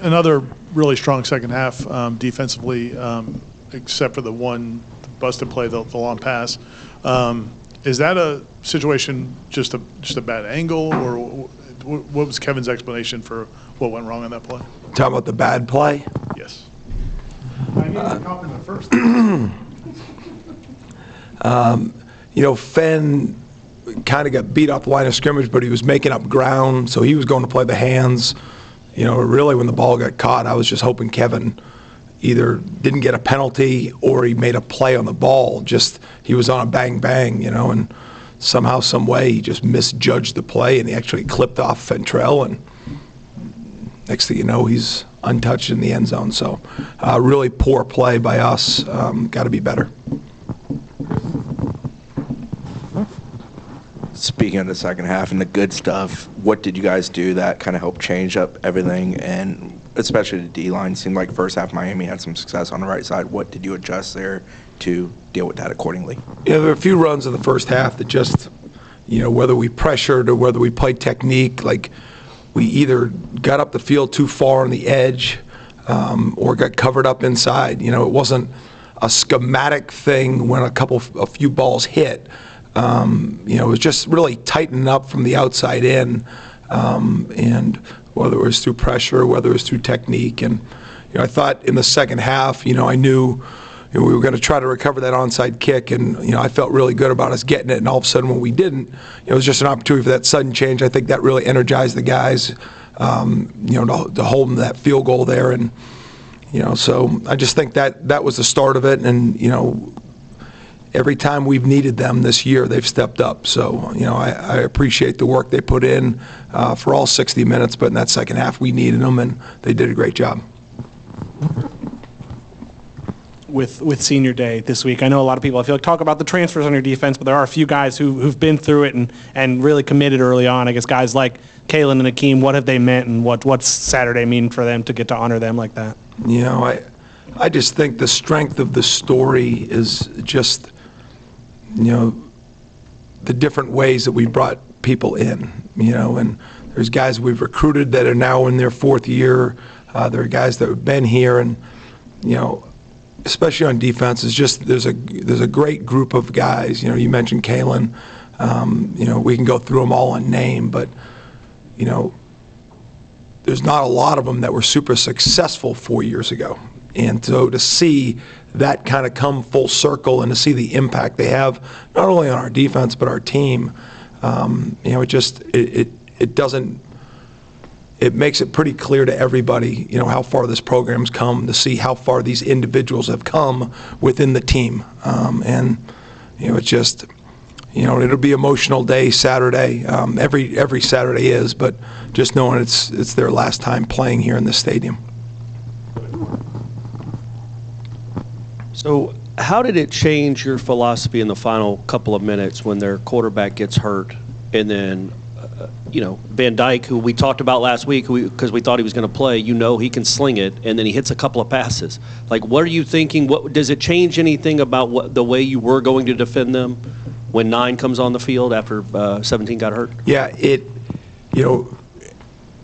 Another really strong second half defensively, except for the one busted play, the long pass. Is that a situation just a bad angle, or what was Kevin's explanation for what went wrong on that play? Talking about the bad play? Yes. I need to compliment first. Fenn kind of got beat off the line of scrimmage, but he was making up ground, so he was going to play the hands. Really when the ball got caught, I was just hoping Kevin either didn't get a penalty or he made a play on the ball. Just he was on a bang, and somehow, some way, he just misjudged the play, and he actually clipped off Fenrir, and next thing you know, he's untouched in the end zone. So really poor play by us. Got to be better. Speaking of the second half and the good stuff, what did you guys do that kind of helped change up everything? And especially the D-line, seemed like first half Miami had some success on the right side. What did you adjust there to deal with that accordingly? There were a few runs in the first half that just, whether we pressured or whether we played technique, like we either got up the field too far on the edge or got covered up inside. It wasn't a schematic thing when a few balls hit. It was just really tightening up from the outside in, and whether it was through pressure, whether it was through technique. And I thought in the second half, I knew we were going to try to recover that onside kick, and I felt really good about us getting it. And all of a sudden, when we didn't, it was just an opportunity for that sudden change. I think that really energized the guys, to hold them to that field goal there. And so I just think that was the start of it. And every time we've needed them this year, they've stepped up. So, I appreciate the work they put in for all 60 minutes, but in that second half, we needed them, and they did a great job. With senior day this week, I know a lot of people, I feel like, talk about the transfers on your defense, but there are a few guys who've been through it and really committed early on. I guess guys like Kalen and Akeem, what have they meant, and what's Saturday mean for them to get to honor them like that? I just think the strength of the story is just, the different ways that we brought people in, and there's guys we've recruited that are now in their fourth year. There are guys that have been here, and, especially on defense, it's just there's a great group of guys. You mentioned Kalen. We can go through them all on name, but, there's not a lot of them that were super successful 4 years ago. And so to see that kind of come full circle and to see the impact they have, not only on our defense but our team, it makes it pretty clear to everybody, how far this program's come, to see how far these individuals have come within the team. It's just, it'll be an emotional day Saturday. Every Saturday is, but just knowing it's their last time playing here in this stadium. So how did it change your philosophy in the final couple of minutes when their quarterback gets hurt, and then, Van Dyke, who we talked about last week, because we thought he was going to play, he can sling it, and then he hits a couple of passes. Like, what are you thinking? What does it change anything about the way you were going to defend them when 9 comes on the field after 17 got hurt? Yeah,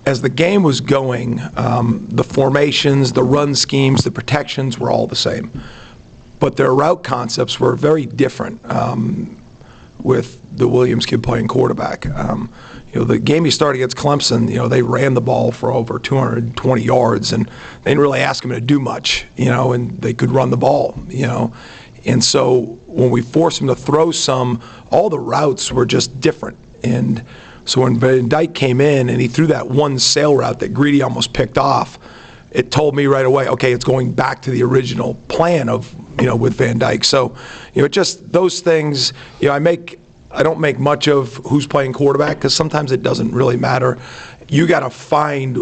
as the game was going, the formations, the run schemes, the protections were all the same. But their route concepts were very different with the Williams kid playing quarterback. The game he started against Clemson, they ran the ball for over 220 yards, and they didn't really ask him to do much, and they could run the ball, And so when we forced him to throw some, all the routes were just different. And so when Van Dyke came in and he threw that one sail route that Greedy almost picked off, it told me right away, okay, it's going back to the original plan of, with Van Dyke. So, just those things, I don't make much of who's playing quarterback, because sometimes it doesn't really matter. You got to find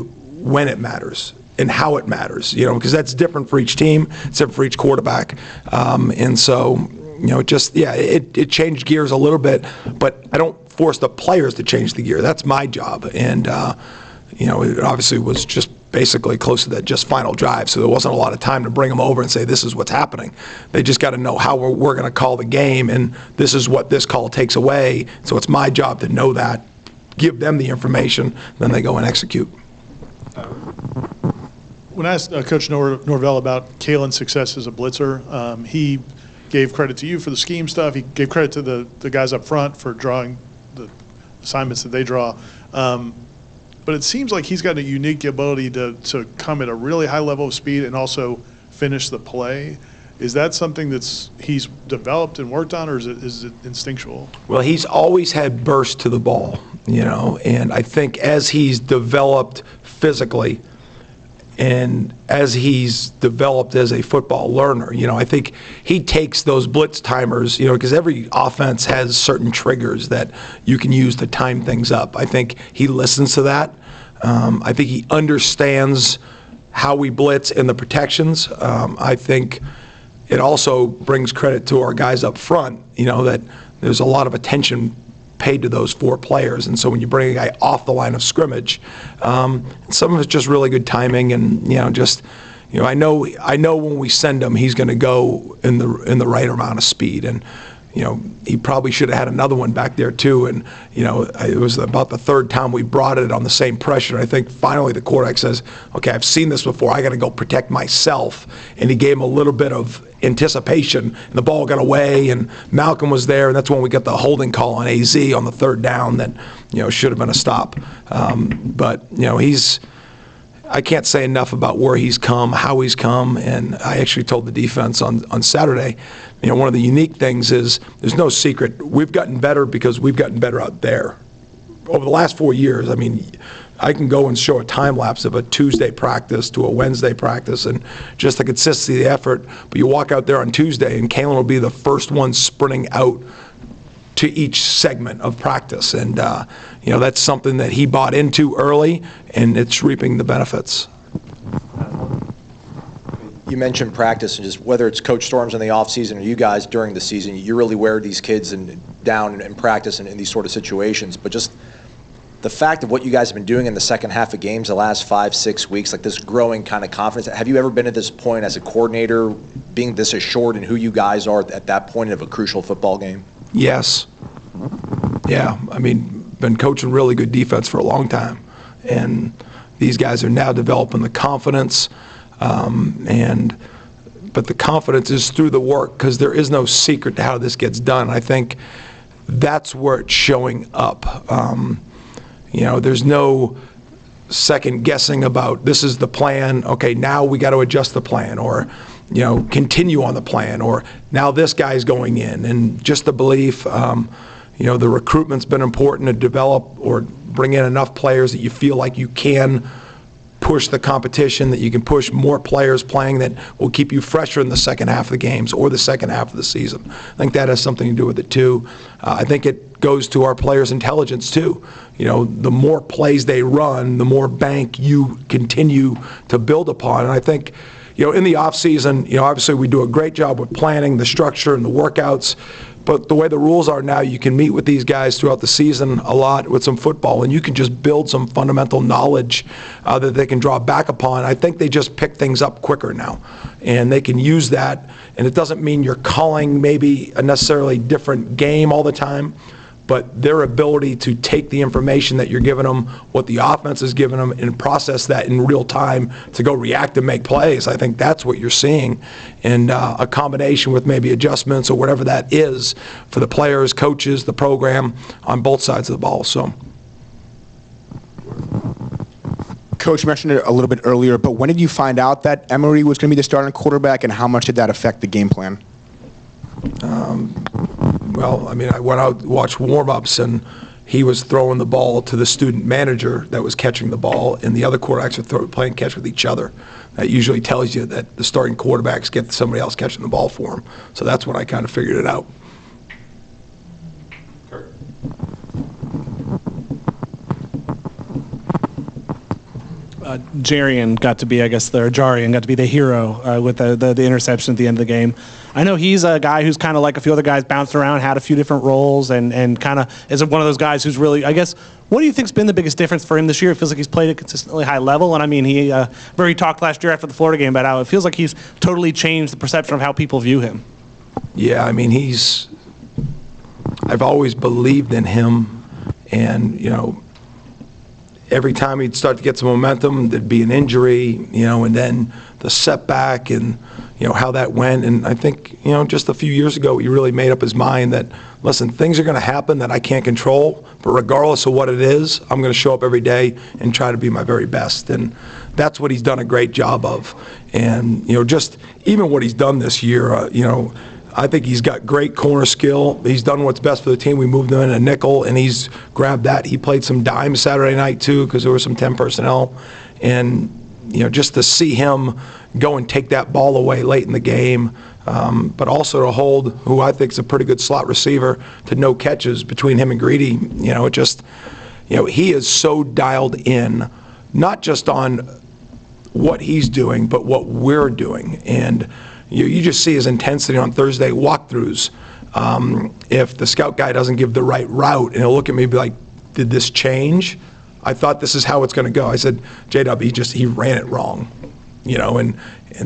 when it matters and how it matters, because that's different for each team, it's different for each quarterback. And so, it changed gears a little bit, but I don't force the players to change the gear. That's my job. And, it obviously was just basically close to that just final drive, so there wasn't a lot of time to bring them over and say, this is what's happening. They just got to know how we're going to call the game, and this is what this call takes away. So it's my job to know that, give them the information, then they go and execute. When I asked Coach Norvell about Kalen's success as a blitzer, he gave credit to you for the scheme stuff. He gave credit to the guys up front for drawing the assignments that they draw. But it seems like he's got a unique ability to come at a really high level of speed and also finish the play. Is that something he's developed and worked on, or is it instinctual? Well, he's always had burst to the ball, and I think as he's developed physically and as he's developed as a football learner, I think he takes those blitz timers, because every offense has certain triggers that you can use to time things up. I think he listens to that. I think he understands how we blitz and the protections. I think it also brings credit to our guys up front, that there's a lot of attention paid to those 4 players. And so when you bring a guy off the line of scrimmage, some of it's just really good timing and, I know when we send him, he's going to go in the right amount of speed. And, he probably should have had another one back there too. And, it was about the 3rd time we brought it on the same pressure. I think finally the quarterback says, okay, I've seen this before. I got to go protect myself. And he gave him a little bit of anticipation, and the ball got away, and Malcolm was there, and that's when we got the holding call on AZ on the 3rd down that, should have been a stop. But, I can't say enough about where he's come, how he's come, and I actually told the defense on Saturday, one of the unique things is there's no secret. We've gotten better because we've gotten better out there. Over the last 4 years, I can go and show a time lapse of a Tuesday practice to a Wednesday practice and just the consistency of the effort. But you walk out there on Tuesday and Kalen will be the first one sprinting out to each segment of practice. And, that's something that he bought into early, and it's reaping the benefits. You mentioned practice, and just whether it's Coach Storms in the offseason or you guys during the season, you really wear these kids down in practice and in these sort of situations. But just the fact of what you guys have been doing in the second half of games the last 5-6 weeks, like this growing kind of confidence, have you ever been at this point as a coordinator, being this assured in who you guys are at that point of a crucial football game? Yes. Yeah, been coaching really good defense for a long time. And these guys are now developing the confidence. But the confidence is through the work, because there is no secret to how this gets done. I think that's where it's showing up. There's no second guessing about this is the plan. Okay, now we got to adjust the plan, or continue on the plan, or now this guy's going in, and just the belief. The recruitment's been important to develop or bring in enough players that you feel like you can push the competition, that you can push more players playing that will keep you fresher in the second half of the games or the second half of the season. I think that has something to do with it too. I think it goes to our players' intelligence too. The more plays they run, the more bank you continue to build upon. And I think, in the off season, obviously we do a great job with planning, the structure, and the workouts. But the way the rules are now, you can meet with these guys throughout the season a lot with some football, and you can just build some fundamental knowledge that they can draw back upon. I think they just pick things up quicker now, and they can use that. And it doesn't mean you're calling maybe a necessarily different game all the time, but their ability to take the information that you're giving them, what the offense is giving them, and process that in real time to go react and make plays, I think that's what you're seeing. And a combination with maybe adjustments or whatever that is for the players, coaches, the program on both sides of the ball. So, Coach mentioned it a little bit earlier, but when did you find out that Emery was going to be the starting quarterback, and how much did that affect the game plan? Well, I went out and watched warm-ups, and he was throwing the ball to the student manager that was catching the ball, and the other quarterbacks are playing catch with each other. That usually tells you that the starting quarterbacks get somebody else catching the ball for them. So that's when I kind of figured it out. Jaren got to be, Jaren got to be the hero with the interception at the end of the game. I know he's a guy who's kind of like a few other guys, bounced around, had a few different roles, and kind of is one of those guys who's really, what do you think's been the biggest difference for him this year? It feels like he's played at a consistently high level, and he talked last year after the Florida game about how it feels like he's totally changed the perception of how people view him. Yeah, I've always believed in him, and, every time he'd start to get some momentum, there'd be an injury, and then the setback and, how that went. And I think, just a few years ago, he really made up his mind that, listen, things are going to happen that I can't control, but regardless of what it is, I'm going to show up every day and try to be my very best. And that's what he's done a great job of. And, just even what he's done this year, I think he's got great corner skill. He's done what's best for the team. We moved him in a nickel, and he's grabbed that. He played some dime Saturday night, too, because there were some 10 personnel. And, just to see him go and take that ball away late in the game, but also to hold who I think is a pretty good slot receiver to no catches between him and Greedy. He is so dialed in, not just on what he's doing, but what we're doing. And you just see his intensity on Thursday walkthroughs. If the scout guy doesn't give the right route, and he'll look at me and be like, did this change? I thought this is how it's going to go. I said, J-Dub, he ran it wrong. And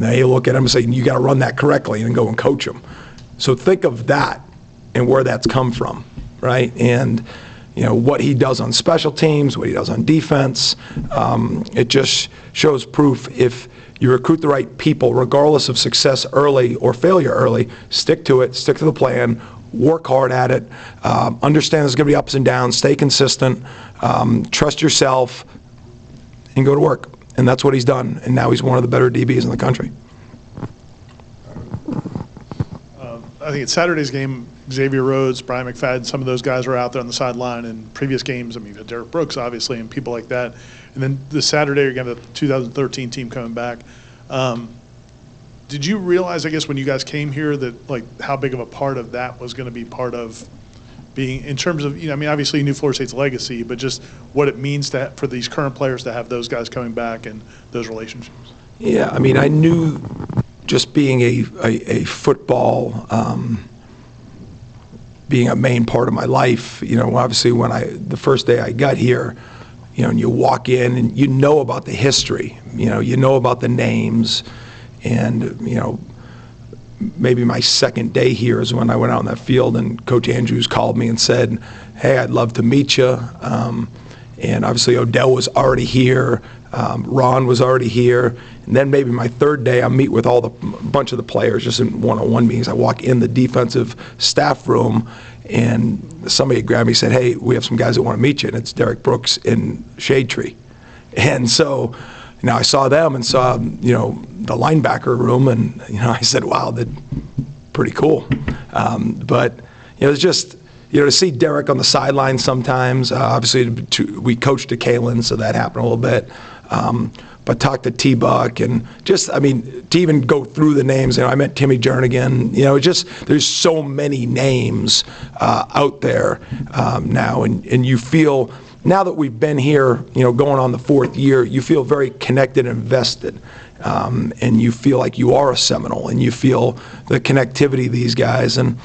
then he'll look at him and say, you got to run that correctly, and go and coach him. So think of that and where that's come from, right? And, what he does on special teams, what he does on defense, it just shows proof if you recruit the right people, regardless of success early or failure early, stick to it, stick to the plan, work hard at it, understand there's going to be ups and downs, stay consistent, trust yourself, and go to work. And that's what he's done. And now he's one of the better DBs in the country. I think at Saturday's game, Xavier Rhodes, Brian McFadden, some of those guys were out there on the sideline in previous games. I mean, Derek Brooks, obviously, and people like that. And then this Saturday, you're going to have the 2013 team coming back. Did you realize, I guess, when you guys came here that, like, how big of a part of that was going to be part of being, in terms of, obviously you knew Florida State's legacy, but just what it means for these current players to have those guys coming back and those relationships? Yeah, I knew just being a football, being a main part of my life, obviously the first day I got here, and you walk in and you know about the history, you know about the names, and, maybe my second day here is when I went out on that field and Coach Andrews called me and said, hey, I'd love to meet you. And obviously Odell was already here, Ron was already here, and then maybe my third day I meet with a bunch of the players just in one-on-one meetings. I walk in the defensive staff room and somebody grabbed me and said, hey, we have some guys that want to meet you, and it's Derek Brooks in Shade Tree. And so I saw them and saw, the linebacker room, and, I said, wow, that's pretty cool. But, it's just, to see Derek on the sideline sometimes, obviously we coached to Kalen, so that happened a little bit. But talk to T-Buck and just, to even go through the names, I met Timmy Jernigan, there's so many names out there now, and you feel, now that we've been here, going on the fourth year, you feel very connected and invested. And you feel like you are a Seminole, and you feel the connectivity of these guys. And,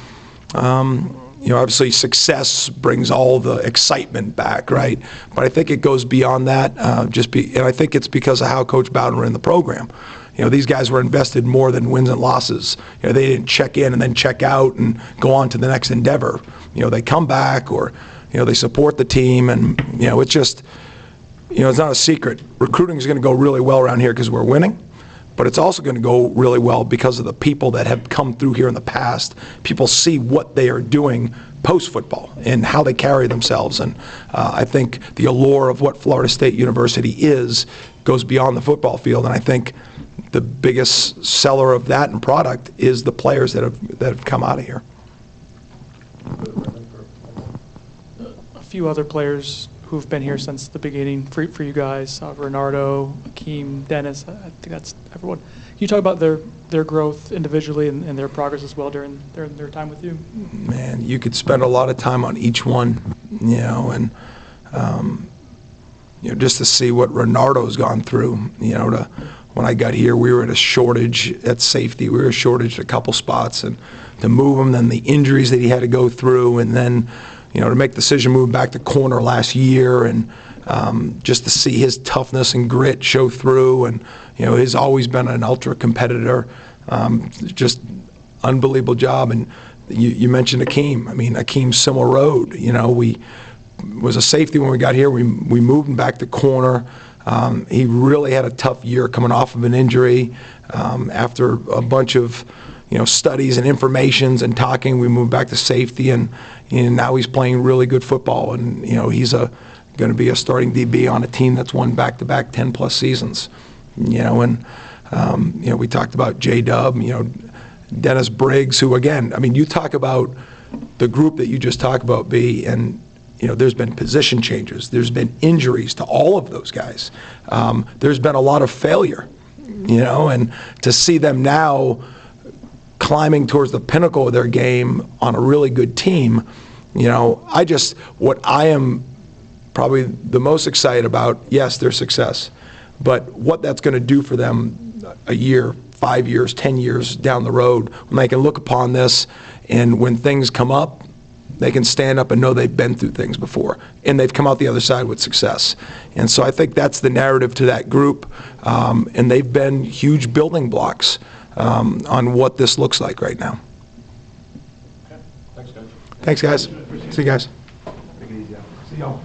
obviously success brings all the excitement back, right? But I think it goes beyond that, and I think it's because of how Coach Bowden ran the program. These guys were invested more than wins and losses. They didn't check in and then check out and go on to the next endeavor. They come back, or they support the team, and it's just, it's not a secret. Recruiting is going to go really well around here because we're winning, but it's also going to go really well because of the people that have come through here in the past. People see what they are doing post-football and how they carry themselves, and I think the allure of what Florida State University goes beyond the football field, and I think the biggest seller of that and product is the players that have come out of here. A few other players who've been here since the beginning for you guys, Renardo, Akeem, Dennis, I think that's everyone. Can you talk about their growth individually and their progress as well during their time with you? Man, you could spend a lot of time on each one, and just to see what Renardo's gone through, when I got here, we were at a shortage at safety. We were a shortage at a couple spots, and to move him, then the injuries that he had to go through, and then to make the decision move back to corner last year, and just to see his toughness and grit show through, and he's always been an ultra competitor. Just unbelievable job. And you mentioned Akeem. Akeem's similar road. was a safety when we got here. We moved him back to corner. He really had a tough year coming off of an injury. After a bunch of studies and informations and talking, we moved back to safety, and now he's playing really good football. And he's going to be a starting DB on a team that's won back-to-back 10-plus seasons. And we talked about J-Dub, Dennis Briggs, who again, I mean, you talk about the group that you just talked about, B, and there's been position changes. There's been injuries to all of those guys. There's been a lot of failure, and to see them now climbing towards the pinnacle of their game on a really good team, what I am probably the most excited about, yes, their success, but what that's going to do for them a year, 5 years, 10 years down the road, when they can look upon this, and when things come up, they can stand up and know they've been through things before, and they've come out the other side with success. And so I think that's the narrative to that group, and they've been huge building blocks on what this looks like right now. Okay. Thanks, guys. See you guys. Take it easy. See y'all.